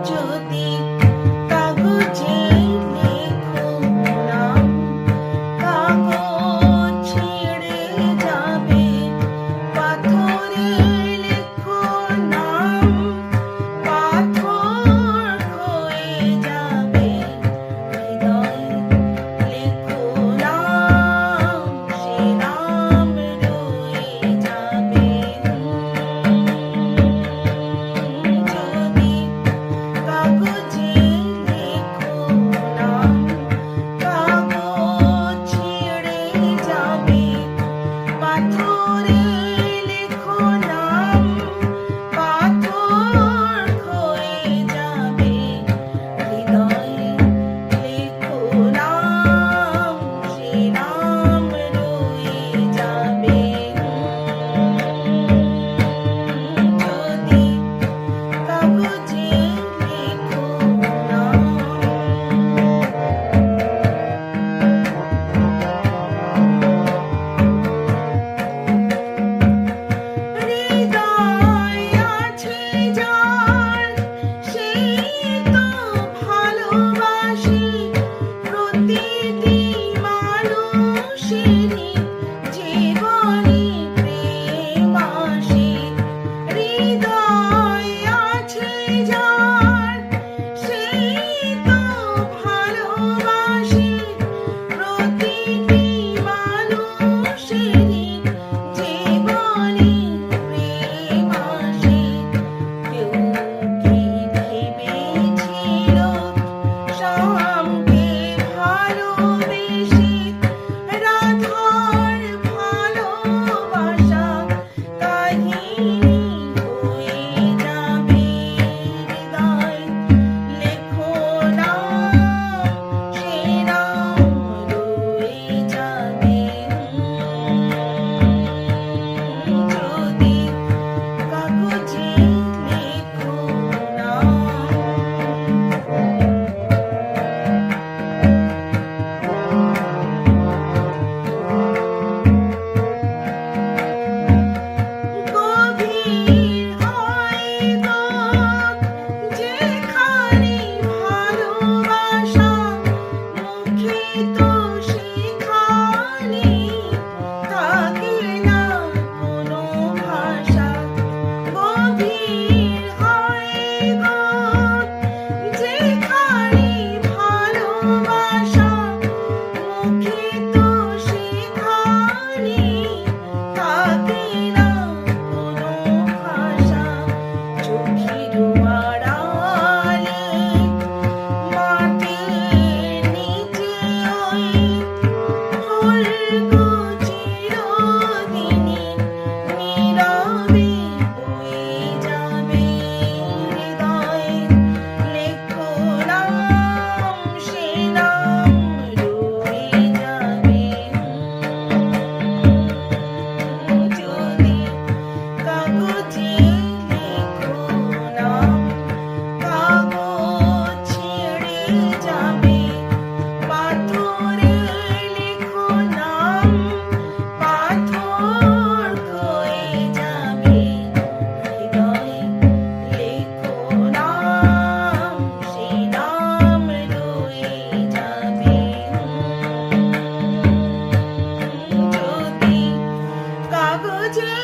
যদি কাগজে লেখো নাম, কাগজ ছিঁড়ে যাবে, পাথরে লেখো নাম, পাথর হয়ে যাবে, হৃদয়ে লেখো নাম, সে নাম রয়ে যাবে। যদি কাগজে লেখো নাম, কাগজ ছিঁড়ে যাবে, পাথরে লেখো নাম, পাথর হয়ে যাবে, হৃদয়ে লেখো নাম, সে নাম রয়ে যাবে। যদি কাগজে লেখো নাম। হৃদয় আছে যার, সেই তো ভালোবাসে, প্রতিটি মানুষেরই জীবনে প্রেম আসে। হৃদয় আছে যার, সেই তো ভালোবাসে, প্রতিটি মানুষেরই জীবনে প্রেম আসে। কেউ কি ভেবেছিল শ্যামকে ভালোবেসে রাধার ভালোবাসা কাহিনী হয়ে যাবে, হৃদয় লেখো নাম, সে নাম রয়ে যাবে। যদি কাগজে লেখো নাম। গভীর হয় গো যেখানে ভালোবাসা, মুখে তো সেখানে থাকে না কোনো ভাষা। গভীর হয় গো যেখানে ভালোবাসা, মুখে তো সেখানে থাকে না কোনো ভাষা। চোখের আড়ালে মাটির নিচে ওই ফুলগো চিরদিনই নীরবে বয়ে যাবে, হৃদয়ে লেখো নাম, সে নাম রয়ে যাবে। যদি কাগজে লেখো নাম, কাগজ ছিঁড়ে যাবে, পাথরে লেখো নাম, পাথর হয়ে যাবে, হৃদয়ে লেখো নাম, সে নাম রয়ে যাবে। যদি কাগজে